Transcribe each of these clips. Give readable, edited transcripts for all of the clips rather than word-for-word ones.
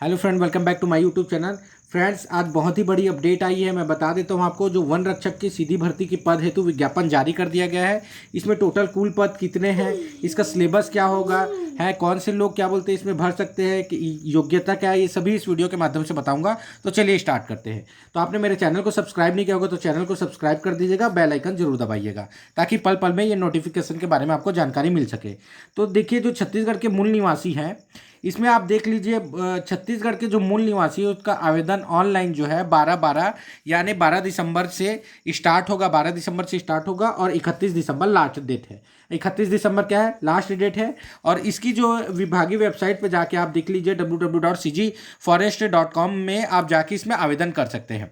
Hello friend, welcome back to my YouTube channel. Friends, आज बहुत ही बड़ी अपडेट आई है। मैं बता देता हूं आपको, जो वन रक्षक की सीधी भर्ती की पद हेतु विज्ञापन जारी कर दिया गया है। इसमें टोटल कुल पद कितने हैं, इसका सिलेबस क्या होगा, है कौन से लोग क्या बोलते हैं इसमें भर सकते हैं, कि योग्यता क्या है, ये सभी इस वीडियो के माध्यम से बताऊंगा। तो चलिए स्टार्ट करते हैं। तो आपने मेरे चैनल को सब्सक्राइब नहीं किया होगा तो चैनल को सब्सक्राइब कर दीजिएगा, बेल आइकन जरूर दबाइएगा, ताकि पल पल में ये नोटिफिकेशन के बारे में आपको जानकारी मिल सके। तो देखिए, जो छत्तीसगढ़ के मूल निवासी हैं, इसमें आप देख लीजिए, छत्तीसगढ़ के जो मूल निवासी है उसका आवेदन ऑनलाइन जो है 12/12 यानी 12 दिसंबर से स्टार्ट होगा। 12 दिसंबर से स्टार्ट होगा और 31 दिसंबर लास्ट डेट है। 31 दिसंबर क्या है, लास्ट डेट है। और इसकी जो विभागीय वेबसाइट पे जाके आप देख लीजिए, www.cgforest.com में आप जाके इसमें आवेदन कर सकते हैं।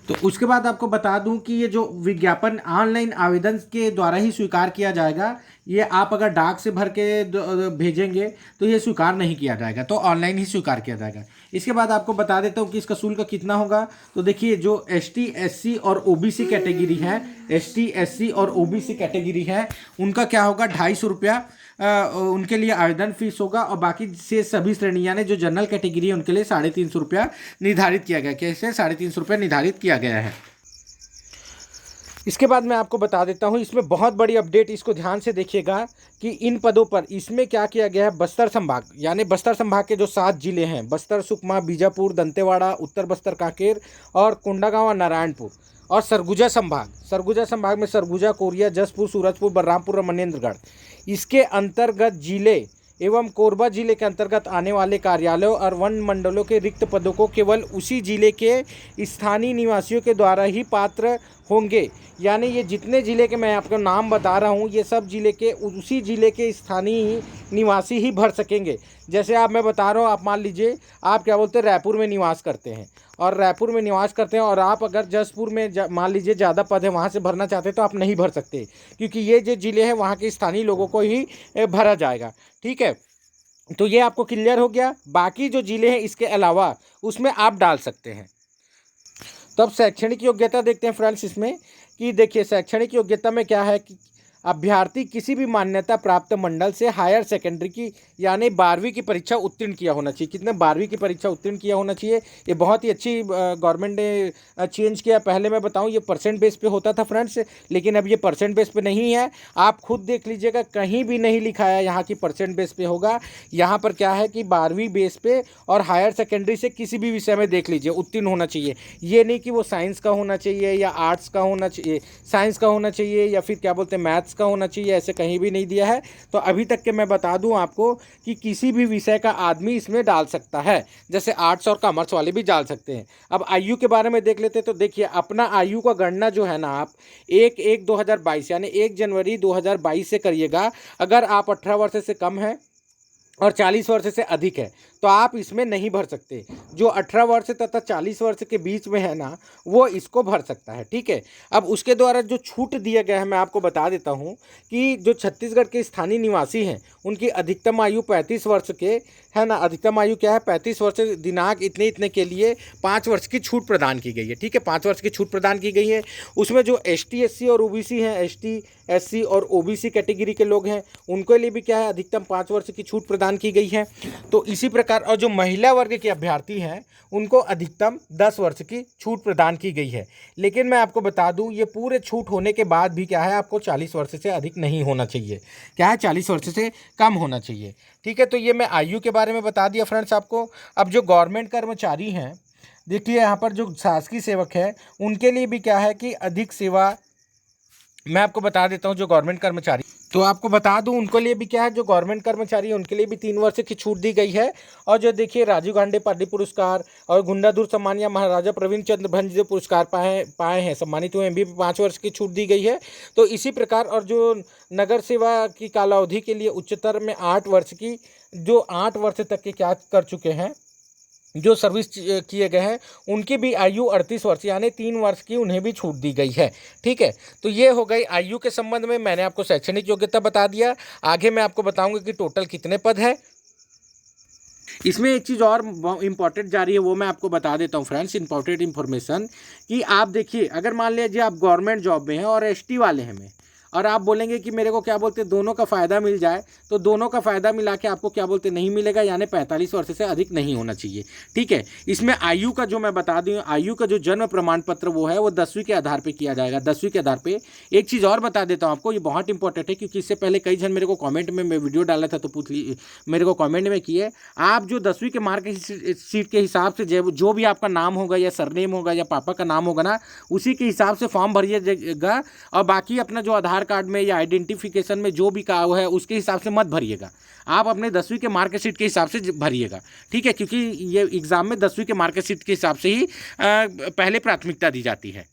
तो उसके बाद आपको बता दूं कि ये जो विज्ञापन ऑनलाइन आवेदन के द्वारा ही स्वीकार किया जाएगा। ये आप अगर डाक से भर के भेजेंगे तो ये स्वीकार नहीं किया जाएगा, तो ऑनलाइन ही स्वीकार किया जाएगा। इसके बाद आपको बता देता हूँ कि इसका शुल्क कितना होगा। तो देखिए, जो एसटी, एससी और ओबीसी कैटेगरी है, एसटी, एससी और ओबीसी कैटेगरी है, उनका क्या होगा, 250 रुपया उनके लिए आवेदन फीस होगा। और बाकी से सभी श्रेणी यानी जो जनरल कैटेगरी है उनके लिए 350 रुपया निर्धारित किया गया। कैसे 350 रुपया निर्धारित किया गया है। इसके बाद मैं आपको बता देता हूं, इसमें बहुत बड़ी अपडेट, इसको ध्यान से देखिएगा कि इन पदों पर इसमें क्या किया गया है। बस्तर संभाग यानी बस्तर संभाग के जो 7 जिले हैं, बस्तर, सुकमा, बीजापुर, दंतेवाड़ा, उत्तर बस्तर, कांकेर और कोंडागांव और नारायणपुर, और सरगुजा संभाग में सरगुजा, कोरिया, जसपुर, सूरजपुर, बलरामपुर और मनेन्द्रगढ़, इसके अंतर्गत जिले एवं कोरबा जिले के अंतर्गत आने वाले कार्यालयों और वन मंडलों के रिक्त पदों को केवल उसी जिले के स्थानीय निवासियों के द्वारा ही पात्र होंगे। यानी ये जितने ज़िले के मैं आपको नाम बता रहा हूँ, ये सब जिले के उसी ज़िले के स्थानीय निवासी ही भर सकेंगे। जैसे मैं बता रहा हूँ, आप मान लीजिए आप क्या बोलते हैं, रायपुर में निवास करते हैं और आप अगर जसपुर में मान लीजिए ज़्यादा पद है, वहाँ से भरना चाहते हैं तो आप नहीं भर सकते, क्योंकि ये जो ज़िले हैं वहाँ के स्थानीय लोगों को ही भरा जाएगा। ठीक है, तो ये आपको क्लियर हो गया। बाकी जो ज़िले हैं इसके अलावा उसमें आप डाल सकते हैं। तब शैक्षणिक योग्यता देखते हैं फ्रेंड्स इसमें, कि देखिए शैक्षणिक योग्यता में क्या है कि अभ्यर्थी किसी भी मान्यता प्राप्त मंडल से हायर सेकेंडरी की यानी 12वीं की परीक्षा उत्तीर्ण किया होना चाहिए। कितने, 12वीं की परीक्षा उत्तीर्ण किया होना चाहिए। ये बहुत ही अच्छी गवर्नमेंट ने चेंज किया। पहले मैं बताऊं, ये परसेंट बेस पे होता था फ्रेंड्स, लेकिन अब ये परसेंट बेस पे नहीं है। आप खुद देख लीजिएगा, कहीं भी नहीं लिखा है यहाँ की परसेंट बेस पे होगा। यहाँ पर क्या है कि 12वीं बेस पे और हायर सेकेंडरी से किसी भी विषय में देख लीजिए उत्तीर्ण होना चाहिए। ये नहीं कि वो साइंस का होना चाहिए या आर्ट्स का होना चाहिए, साइंस का होना चाहिए या फिर क्या बोलते हैं मैथ्स का होना चाहिए, ऐसे कहीं भी नहीं दिया है। तो अभी तक के मैं बता दूं आपको कि किसी भी विषय का आदमी इसमें डाल सकता है, जैसे आर्ट्स और कॉमर्स वाले भी डाल सकते हैं। अब आयु के बारे में देख लेते हैं। तो देखिए, अपना आयु का गणना जो है ना, आप 1/1/2022 यानी 1 जनवरी 2022 से करिएगा। अगर आप 18 वर्ष से कम है और 40 वर्ष से अधिक है तो आप इसमें नहीं भर सकते। जो 18 वर्ष तथा 40 वर्ष के बीच में है ना, वो इसको भर सकता है। ठीक है, अब उसके द्वारा जो छूट दिया गया है मैं आपको बता देता हूँ कि जो छत्तीसगढ़ के स्थानीय निवासी हैं उनकी अधिकतम आयु 35 वर्ष के है ना। अधिकतम आयु क्या है, 35 वर्ष दिनांक इतने इतने के लिए 5 वर्ष की छूट प्रदान की गई है। ठीक है, 5 वर्ष की छूट प्रदान की गई है। उसमें जो एसटी, एससी और ओबीसी हैं, एसटी, एससी और ओबीसी कैटेगरी के लोग हैं, उनके लिए भी क्या है, अधिकतम 5 वर्ष की छूट प्रदान की गई है। तो इसी प्रकार, और जो महिला वर्ग के अभ्यर्थी हैं उनको अधिकतम 10 वर्ष की छूट प्रदान की गई है। लेकिन मैं आपको बता दूं, ये पूरे छूट होने के बाद भी क्या है, आपको 40 वर्ष से अधिक नहीं होना चाहिए। क्या है, 40 वर्ष से कम होना चाहिए। ठीक है, तो ये मैं आयु के बारे में बता दिया फ्रेंड्स आपको। अब जो गवर्नमेंट कर्मचारी हैं, देखिए यहाँ पर जो शासकीय सेवक है उनके लिए भी क्या है कि अधिक सेवा, मैं आपको बता देता हूँ। जो गवर्नमेंट कर्मचारी, तो आपको बता दूं उनको लिए भी क्या है, जो गवर्नमेंट कर्मचारी है उनके लिए भी 3 वर्ष की छूट दी गई है। और जो देखिए, राजीव गांधी पार्टी पुरस्कार और गुंडाधुर सम्मान या महाराजा प्रवीण चंद्र भंज जो पुरस्कार पाए हैं, सम्मानित हुए हैं, भी 5 वर्ष की छूट दी गई है। तो इसी प्रकार, और जो नगर सेवा की कालावधि के लिए उच्चतर में 8 वर्ष की, जो 8 वर्ष तक के क्या कर चुके हैं, जो सर्विस किए गए हैं, उनकी भी आयु 38 वर्ष यानी 3 वर्ष की उन्हें भी छूट दी गई है। ठीक है, तो ये हो गई आयु के संबंध में। मैंने आपको शैक्षणिक योग्यता बता दिया। आगे मैं आपको बताऊंगा कि टोटल कितने पद है। इसमें एक चीज़ और इम्पॉर्टेंट जा रही है, वो मैं आपको बता देता हूँ फ्रेंड्स, इम्पॉर्टेंट इन्फॉर्मेशन, कि आप देखिए, अगर मान लीजिए आप गवर्नमेंट जॉब में हैं और एसटी वाले हैं में, और आप बोलेंगे कि मेरे को क्या बोलते दोनों का फ़ायदा मिल जाए, तो दोनों का फ़ायदा मिला के आपको क्या बोलते नहीं मिलेगा, यानी 45 वर्ष से अधिक नहीं होना चाहिए। ठीक है, इसमें आयु का जो मैं बता दूँ, आयु का जो जन्म प्रमाण पत्र वो है वो 10वीं के आधार पर किया जाएगा, 10वीं के आधार पर। एक चीज़ और बता देता हूँ आपको, ये बहुत इंपॉर्टेंट है, क्योंकि इससे पहले कई जन मेरे को कॉमेंट में, मैं वीडियो डाला था तो पूछ ली, मेरे को कॉमेंट में किए, आप जो 10वीं के मार्कशीट के हिसाब से जो भी आपका नाम होगा या सरनेम होगा या पापा का नाम होगा ना, उसी के हिसाब से फॉर्म भरिएगा, और बाकी अपना जो आधार कार्ड में या आइडेंटिफिकेशन में जो भी का है उसके हिसाब से मत भरिएगा, आप अपने 10वीं के मार्कशीट के हिसाब से भरिएगा। ठीक है, क्योंकि ये एग्ज़ाम में 10वीं के मार्कशीट के हिसाब से ही पहले प्राथमिकता दी जाती है।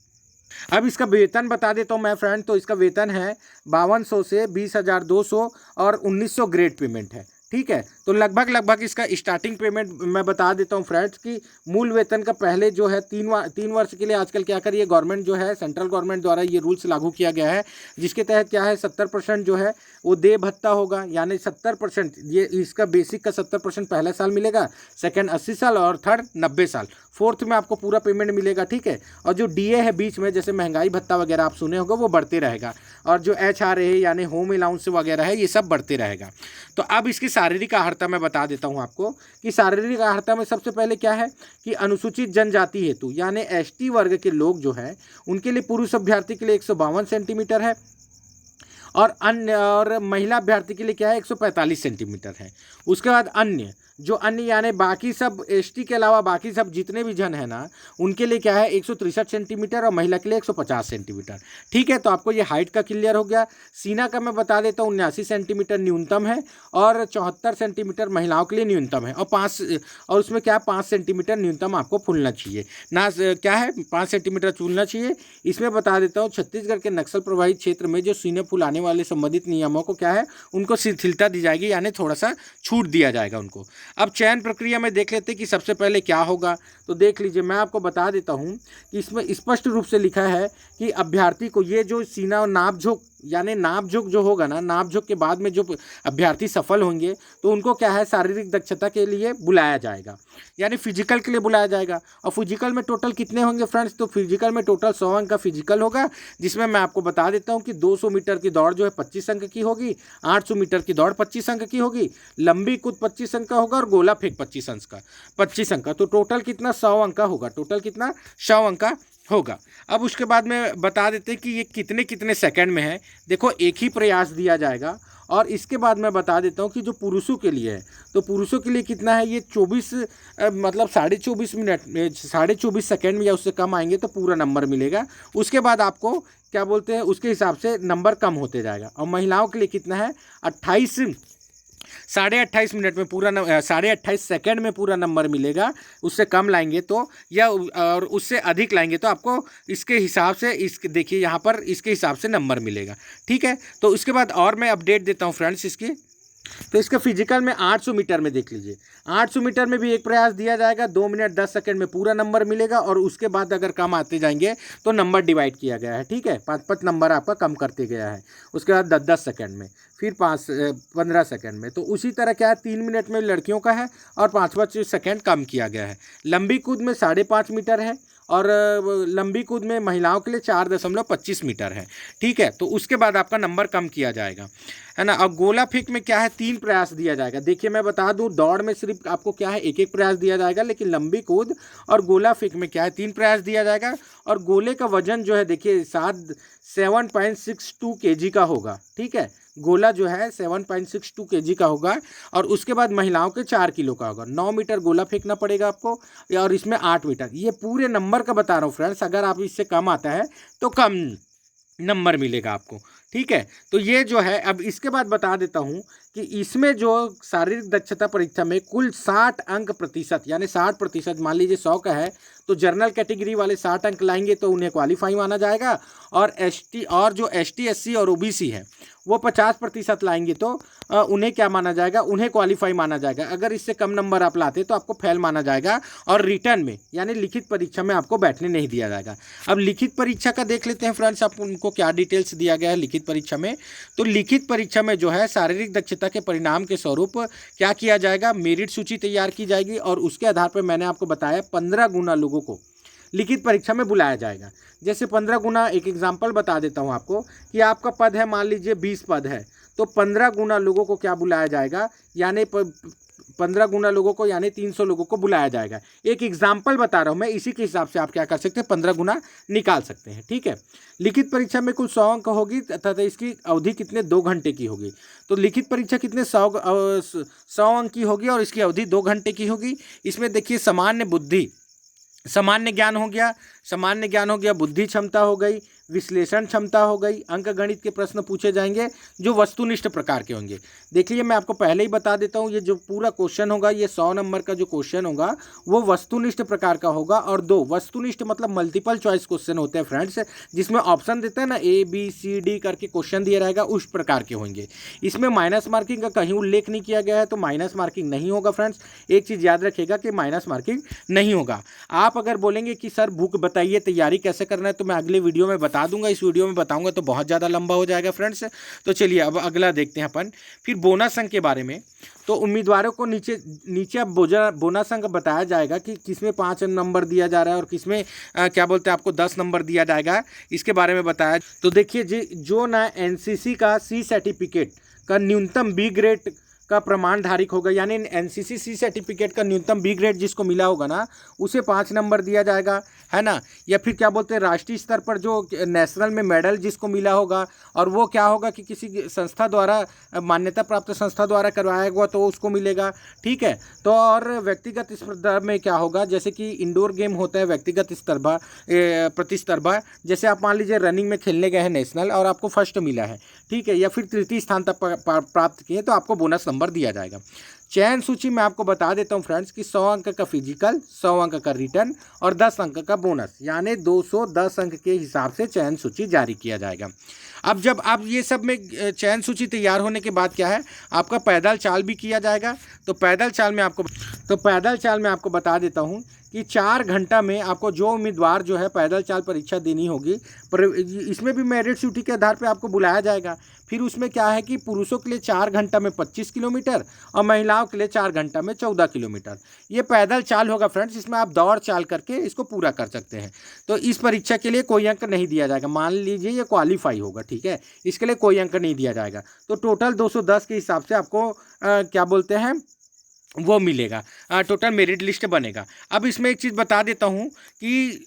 अब इसका वेतन बता देता हूँ मैं फ्रेंड, तो इसका वेतन है 5200 से 20,200 और 1900 ग्रेड पेमेंट है। ठीक है, तो लगभग इसका स्टार्टिंग पेमेंट मैं बता देता हूँ फ्रेंड्स कि मूल वेतन का पहले जो है 3 वर्ष के लिए आजकल क्या करिए, गवर्नमेंट जो है सेंट्रल गवर्नमेंट द्वारा ये रूल्स लागू किया गया है, जिसके तहत क्या है 70% जो है वो देय भत्ता होगा, यानी 70%, ये इसका बेसिक का 70% पहला साल मिलेगा, सेकंड 80 साल और थर्ड 90 साल, फोर्थ में आपको पूरा पेमेंट मिलेगा। ठीक है, और जो डीए है बीच में, जैसे महंगाई भत्ता वगैरह आप सुने होंगे, वो बढ़ते रहेगा, और जो HRA यानी होम अलाउंस वगैरह है ये सब बढ़ते रहेगा। तो अब इसकी शारीरिक अर्हता मैं बता देता हूँ आपको कि शारीरिक अर्हता में सबसे पहले क्या है कि अनुसूचित जनजाति हेतु यानी ST वर्ग के लोग जो है उनके लिए पुरुष अभ्यर्थी के लिए 152 सेंटीमीटर है, और महिला अभ्यर्थी के लिए क्या है 145 सेंटीमीटर है। उसके बाद अन्य यानी बाकी सब ST के अलावा बाकी सब जितने भी जन है ना, उनके लिए क्या है 163 सेंटीमीटर और महिला के लिए 150 सेंटीमीटर। ठीक है, तो आपको ये हाइट का क्लियर हो गया। सीना का मैं बता देता हूँ 79 सेंटीमीटर न्यूनतम है, और 74 सेंटीमीटर महिलाओं के लिए न्यूनतम है, और उसमें क्या 5 सेंटीमीटर न्यूनतम आपको फूलना चाहिए ना, क्या है 5 सेंटीमीटर फूलना चाहिए। इसमें बता देता हूँ छत्तीसगढ़ के नक्सल प्रभावित क्षेत्र में जो सीने फुलाने वाले संबंधित नियमों को क्या है उनको शिथिलता दी जाएगी, यानी थोड़ा सा छूट दिया जाएगा उनको। अब चयन प्रक्रिया में देख लेते हैं कि सबसे पहले क्या होगा, तो देख लीजिए, मैं आपको बता देता हूं कि इसमें स्पष्ट रूप से लिखा है कि अभ्यर्थी को ये जो सीना और नाप झोंक, यानी नाप झोंक जो होगा ना, नाप झोंक के बाद में जो अभ्यर्थी सफल होंगे तो उनको क्या है शारीरिक दक्षता के लिए बुलाया जाएगा, यानी फिजिकल के लिए बुलाया जाएगा। और फिजिकल में टोटल कितने होंगे फ्रेंड्स, तो फिजिकल में टोटल 100 अंक का फिजिकल होगा, जिसमें मैं आपको बता देता हूं कि 200 मीटर की दौड़ जो है 25 अंक की होगी, 800 मीटर की दौड़ 25 अंक की होगी, लंबी कूद 25 अंक का होगा, और गोला फेंक 25 अंक का, तो टोटल कितना 100 अंक का होगा, टोटल कितना 100 अंक का होगा। अब उसके बाद में बता देते हैं कि ये कितने कितने सेकंड में है। देखो, एक ही प्रयास दिया जाएगा, और इसके बाद मैं बता देता हूँ कि जो पुरुषों के लिए है, तो पुरुषों के लिए कितना है, ये 24 मतलब 24.5 मिनट में 24.5 सेकंड में या उससे कम आएंगे तो पूरा नंबर मिलेगा। उसके बाद आपको क्या बोलते हैं उसके हिसाब से नंबर कम होते जाएगा। और महिलाओं के लिए कितना है 28 मिनट में पूरा 28 सेकंड में पूरा नंबर मिलेगा। उससे कम लाएंगे तो, या और उससे अधिक लाएंगे तो आपको इसके हिसाब से, इसके देखिए यहाँ पर इसके हिसाब से नंबर मिलेगा। ठीक है, तो उसके बाद और मैं अपडेट देता हूँ फ्रेंड्स इसकी। तो इसका फिजिकल में 800 मीटर में देख लीजिए, 800 मीटर में भी एक प्रयास दिया जाएगा, 2 मिनट 10 सेकंड में पूरा नंबर मिलेगा, और उसके बाद अगर कम आते जाएंगे तो नंबर डिवाइड किया गया है। ठीक है, 5 नंबर आपका कम करते गया है। उसके बाद 10 सेकंड में, फिर 15 सेकंड में। तो उसी तरह क्या है 3 मिनट में लड़कियों का है, और 5 सेकंड कम किया गया है। लंबी कूद में 5.5 मीटर है, और लंबी कूद में महिलाओं के लिए 4.25 मीटर है। ठीक है, तो उसके बाद आपका नंबर कम किया जाएगा, है ना। अब गोला फेंक में क्या है 3 प्रयास दिया जाएगा। देखिए, मैं बता दूं, दौड़ में सिर्फ आपको क्या है एक प्रयास दिया जाएगा, लेकिन लंबी कूद और गोला फेंक में क्या है 3 प्रयास दिया जाएगा। और गोले का वजन जो है देखिए 7.62 kg का होगा। ठीक है, गोला जो है 7.62 kg का होगा, और उसके बाद महिलाओं के 4 किलो का होगा। 9 मीटर गोला फेंकना पड़ेगा आपको, और इसमें 8 मीटर। ये पूरे नंबर का बता रहा हूँ फ्रेंड्स, अगर आप इससे कम आता है तो कम नंबर मिलेगा आपको। ठीक है, तो ये जो है, अब इसके बाद बता देता हूँ कि इसमें जो शारीरिक दक्षता परीक्षा में कुल 60 अंक प्रतिशत, यानी 60%, मान लीजिए 100 का है तो जनरल कैटेगरी वाले 60 अंक लाएंगे तो उन्हें क्वालिफाई माना जाएगा, और ST और जो ST SC और OBC है वो 50% लाएंगे तो उन्हें क्या माना जाएगा, उन्हें क्वालिफाई माना जाएगा। अगर इससे कम नंबर आप लाते तो आपको फेल माना जाएगा, और रिटर्न में यानी लिखित परीक्षा में आपको बैठने नहीं दिया जाएगा। अब लिखित परीक्षा का देख लेते हैं फ्रेंड्स, आप उनको क्या डिटेल्स दिया गया है लिखित परीक्षा में। तो लिखित परीक्षा में जो है शारीरिक दक्षता के परिणाम के स्वरूप क्या किया जाएगा, मेरिट सूची तैयार की जाएगी, और उसके आधार पर मैंने आपको बताया 15 गुना लोगों को लिखित परीक्षा में बुलाया जाएगा। जैसे 15 गुना, एक एग्जाम्पल बता देता हूँ आपको कि आपका पद है, मान लीजिए 20 पद है, तो 15 गुना लोगों को क्या बुलाया जाएगा, यानी 15 गुना लोगों को यानी 300 लोगों को बुलाया जाएगा। एक एग्जाम्पल बता रहा हूँ मैं, इसी के हिसाब से आप क्या कर सकते हैं, 15 गुना निकाल सकते हैं। ठीक है, लिखित परीक्षा में कुल 100 अंक होगी तथा इसकी अवधि कितने, 2 घंटे की होगी। तो लिखित परीक्षा कितने 100 अंक की होगी और इसकी अवधि 2 घंटे की होगी। इसमें देखिए सामान्य बुद्धि, सामान्य ज्ञान हो गया, सामान्य ज्ञान हो गया, बुद्धि क्षमता हो गई, विश्लेषण क्षमता हो गई, अंक गणित के प्रश्न पूछे जाएंगे जो वस्तुनिष्ठ प्रकार के होंगे। देखिए मैं आपको पहले ही बता देता हूँ, ये जो पूरा क्वेश्चन होगा, ये 100 नंबर का जो क्वेश्चन होगा वो वस्तुनिष्ठ प्रकार का होगा। और 2 वस्तुनिष्ठ मतलब मल्टीपल चॉइस क्वेश्चन होते हैं फ्रेंड्स, जिसमें ऑप्शन देते हैं ना, ABCD करके क्वेश्चन दिया रहेगा, उस प्रकार के होंगे। इसमें माइनस मार्किंग का कहीं उल्लेख नहीं किया गया है, तो माइनस मार्किंग नहीं होगा फ्रेंड्स। एक चीज़ याद रखिएगा कि माइनस मार्किंग नहीं होगा। आप अगर बोलेंगे कि सर बुक बताइए, तैयारी कैसे करना है, तो मैं अगले वीडियो में बता दूंगा। इस वीडियो में बताऊंगा तो बहुत ज़्यादा लंबा हो जाएगा फ्रेंड्स। तो चलिए अब अगला देखते हैं अपन। फिर बोनस अंक के बारे में, तो उम्मीदवारों को नीचे अब बोनस अंक बताया जाएगा कि किसमें 5 नंबर दिया जा रहा है और किसमें क्या बोलते हैं आपको 10 नंबर दिया जाएगा, इसके बारे में बताया। तो देखिए जी, जो ना NCC का C सर्टिफिकेट का न्यूनतम B ग्रेड का प्रमाण धारक होगा, यानी NCC C सर्टिफिकेट का न्यूनतम B ग्रेड जिसको मिला होगा ना, उसे 5 नंबर दिया जाएगा, है ना। या फिर क्या बोलते हैं, राष्ट्रीय स्तर पर जो नेशनल में मेडल जिसको मिला होगा, और वो क्या होगा कि किसी संस्था द्वारा, मान्यता प्राप्त संस्था द्वारा करवाया हुआ, तो उसको मिलेगा। ठीक है, तो और व्यक्तिगत स्पर्धा में क्या होगा, जैसे कि इंडोर गेम होता है व्यक्तिगत स्पर्धा, प्रतिस्पर्धा, जैसे आप मान लीजिए रनिंग में खेलने गए हैं नेशनल और आपको फर्स्ट मिला है, ठीक है, या फिर तृतीय स्थान तक प्राप्त किए, तो आपको बोनस नंबर दिया जाएगा। चयन सूची में आपको बता देता हूं फ्रेंड्स कि 100 अंक का फिजिकल, 100 अंक का रिटर्न और 10 अंक का बोनस, यानी 210 अंक के हिसाब से चयन सूची जारी किया जाएगा। अब जब आप ये सब में चयन सूची तैयार होने के बाद क्या है, आपका पैदल चाल भी किया जाएगा। तो पैदल चाल में आपको बता देता हूँ कि 4 घंटा में आपको जो उम्मीदवार जो है पैदल चाल परीक्षा देनी होगी, पर इसमें भी मेरिट सूची के आधार पे आपको बुलाया जाएगा। फिर उसमें क्या है कि पुरुषों के लिए 4 घंटा में 25 किलोमीटर और महिलाओं के लिए 4 घंटा में 14 किलोमीटर ये पैदल चाल होगा फ्रेंड्स। इसमें आप दौड़ चाल करके इसको पूरा कर सकते हैं। तो इस परीक्षा के लिए कोई अंक नहीं दिया जाएगा, मान लीजिए ये क्वालिफाई होगा, ठीक है, इसके लिए कोई अंक नहीं दिया जाएगा। तो टोटल 210 के हिसाब से आपको क्या बोलते हैं वो मिलेगा, टोटल मेरिट लिस्ट बनेगा। अब इसमें एक चीज़ बता देता हूँ कि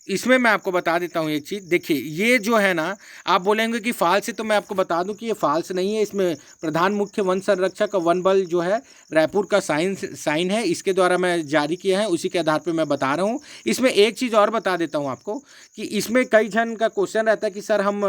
इसमें मैं आपको बता देता हूँ एक चीज़, देखिए ये जो है ना, आप बोलेंगे कि फाल्स है, तो मैं आपको बता दूं कि ये फाल्स नहीं है। इसमें प्रधान मुख्य वन संरक्षक वन बल जो है रायपुर का साइन है, इसके द्वारा मैं जारी किया है, उसी के आधार पे मैं बता रहा हूँ। इसमें एक चीज़ और बता देता हूँ आपको कि इसमें कई जन का क्वेश्चन रहता है कि सर हम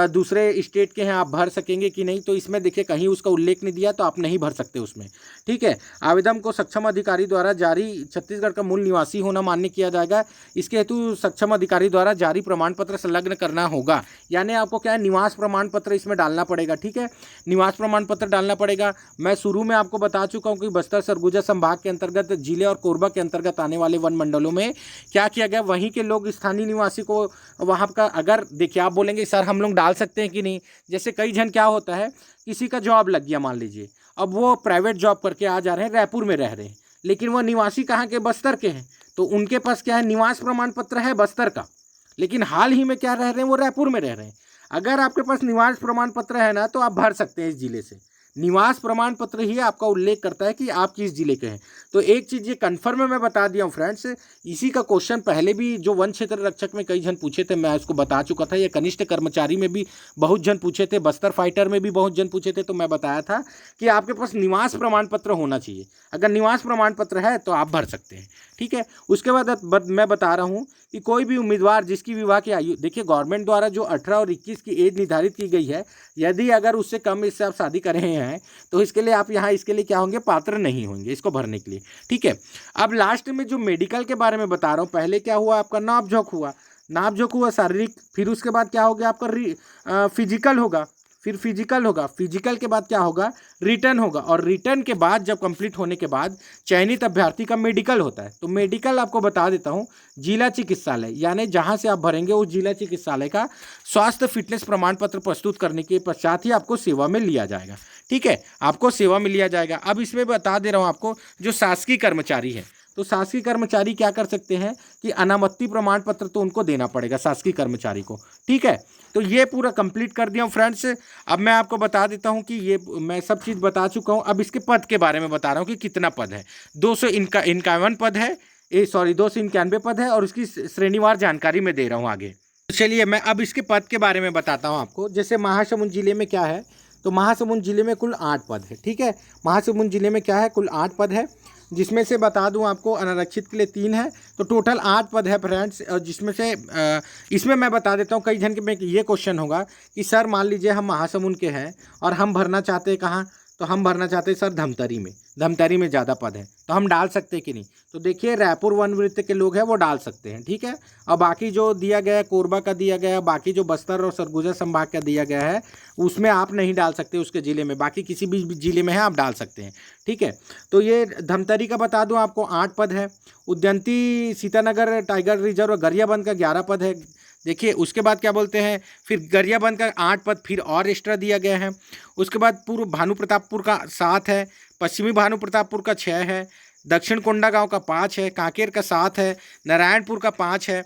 दूसरे स्टेट के हैं, आप भर सकेंगे कि नहीं। तो इसमें देखिए कहीं उसका उल्लेख नहीं दिया, तो आप नहीं भर सकते उसमें, ठीक है। आवेदन को सक्षम अधिकारी द्वारा जारी छत्तीसगढ़ का मूल निवासी होना मान्य किया जाएगा। इसके हेतु सक्षम अधिकारी द्वारा जारी प्रमाण पत्र संलग्न करना होगा, यानी आपको क्या है, निवास प्रमाण पत्र इसमें डालना पड़ेगा, ठीक है, निवास प्रमाण पत्र डालना पड़ेगा। मैं शुरू में आपको बता चुका हूं कि बस्तर सरगुजा संभाग के अंतर्गत जिले और कोरबा के अंतर्गत आने वाले वन मंडलों में क्या किया गया, वहीं के लोग स्थानीय निवासी को वहाँ का, अगर देखिए आप बोलेंगे सर हम लोग डाल सकते हैं कि नहीं, जैसे कई जन क्या होता है, किसी का जॉब लग गया मान लीजिए, अब वो प्राइवेट जॉब करके आ जा रहे हैं, रायपुर में रह रहे हैं, लेकिन वो निवासी कहाँ के, बस्तर के हैं, तो उनके पास क्या है, निवास प्रमाण पत्र है बस्तर का, लेकिन हाल ही में क्या रह रहे हैं, वो रायपुर में रह रहे हैं। अगर आपके पास निवास प्रमाण पत्र है ना, तो आप भर सकते हैं इस जिले से। निवास प्रमाण पत्र ही आपका उल्लेख करता है कि आप किस जिले के हैं। तो एक चीज़ ये कन्फर्म मैं बता दिया हूँ फ्रेंड्स, इसी का क्वेश्चन पहले भी जो वन क्षेत्र रक्षक में कई जन पूछे थे, मैं उसको बता चुका था। ये कनिष्ठ कर्मचारी में भी बहुत जन पूछे थे, बस्तर फाइटर में भी बहुत जन पूछे थे, तो मैं बताया था कि आपके पास निवास प्रमाण पत्र होना चाहिए। अगर निवास प्रमाण पत्र है तो आप भर सकते हैं, ठीक है। उसके बाद मैं बता रहा हूँ कि कोई भी उम्मीदवार जिसकी विवाह की आयु, देखिए गवर्नमेंट द्वारा जो 18 और 21 की एज निर्धारित की गई है, यदि अगर उससे कम इससे आप शादी कर रहे हैं, तो इसके लिए आप यहाँ इसके लिए क्या होंगे, पात्र नहीं होंगे इसको भरने के लिए, ठीक है। अब लास्ट में जो मेडिकल के बारे में बता रहा हूँ, पहले क्या हुआ, आपका नाप जोख हुआ शारीरिक, फिर उसके बाद क्या हो गया आपका फिजिकल होगा, फिर फिजिकल होगा, फिजिकल के बाद क्या होगा, रिटर्न होगा, और रिटर्न के बाद जब कंप्लीट होने के बाद चयनित अभ्यर्थी का मेडिकल होता है। तो मेडिकल आपको बता देता हूँ, जिला चिकित्सालय यानी जहाँ से आप भरेंगे उस जिला चिकित्सालय का स्वास्थ्य फिटनेस प्रमाण पत्र प्रस्तुत करने के पश्चात ही आपको सेवा में लिया जाएगा, ठीक है, आपको सेवा में लिया जाएगा। अब इसमें बता दे रहा हूँ आपको, जो शासकीय कर्मचारी है तो शासकीय कर्मचारी क्या कर सकते हैं कि अनामत्ति प्रमाण पत्र तो उनको देना पड़ेगा शासकीय कर्मचारी को। ठीक है, तो ये पूरा कंप्लीट कर दिया हूँ फ्रेंड्स। अब मैं आपको बता देता हूँ कि ये मैं सब चीज़ बता चुका हूँ। अब इसके पद के बारे में बता रहा हूँ कि कितना पद है। 251 पद है, 291 पद है, और उसकी श्रेणीवार जानकारी मैं दे रहा हूँ आगे। तो चलिए मैं अब इसके पद के बारे में बताता हूँ आपको। जैसे महासमुंद जिले में क्या है, तो महासमुंद जिले में कुल 8 पद है। ठीक है, महासमुंद जिले में क्या है, कुल 8 पद है, जिसमें से बता दूं आपको अनारक्षित के लिए 3 है, तो टोटल 8 पद है फ्रेंड्स। और जिसमें से इसमें मैं बता देता हूँ, कई जन के में ये क्वेश्चन होगा कि सर मान लीजिए हम महासमुंद के हैं और हम भरना चाहते हैं कहाँ, तो हम भरना चाहते हैं सर धमतरी में। धमतरी में ज़्यादा पद है तो हम डाल सकते हैं कि नहीं, तो देखिए रायपुर वन वृत्त के लोग हैं वो डाल सकते हैं। ठीक है, और बाकी जो दिया गया है, कोरबा का दिया गया है, बाकी जो बस्तर और सरगुजा संभाग का दिया गया है उसमें आप नहीं डाल सकते उसके ज़िले में, बाकी किसी भी ज़िले में है आप डाल सकते हैं। ठीक है, तो ये धमतरी का बता दूं आपको 8 पद है। उद्यंती सीतानगर टाइगर रिजर्व गरियाबंद का 11 पद है। देखिए उसके बाद क्या बोलते हैं, फिर गरियाबंद का 8 पद फिर और एक्स्ट्रा दिया गया है। उसके बाद पूर्व भानु प्रतापपुर का 7 है, पश्चिमी भानु प्रतापपुर का 6 है, दक्षिण कोंडागांव का 5 है, कांकेर का 7 है, नारायणपुर का 5 है,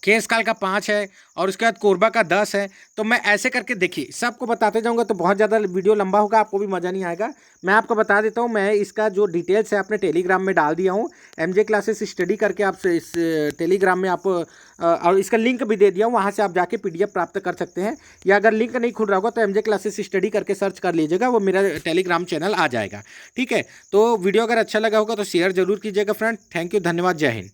केसकाल का 5 है, और उसके बाद कोरबा का 10 है। तो मैं ऐसे करके देखिए सबको बताते जाऊंगा तो बहुत ज़्यादा वीडियो लंबा होगा, आपको भी मज़ा नहीं आएगा। मैं आपको बता देता हूँ, मैं इसका जो डिटेल्स है अपने टेलीग्राम में डाल दिया हूँ। एमजे क्लासेस स्टडी करके आप इस टेलीग्राम में आप और इसका लिंक भी दे दिया हूँ, वहाँ से आप जाके PDF प्राप्त कर सकते हैं। या अगर लिंक नहीं खुल रहा होगा तो एमजे क्लासेस स्टडी करके सर्च कर लीजिएगा, वो मेरा टेलीग्राम चैनल आ जाएगा। ठीक है, तो वीडियो अगर अच्छा लगा होगा तो शेयर जरूर कीजिएगा फ्रेंड। थैंक यू, धन्यवाद, जय हिंद।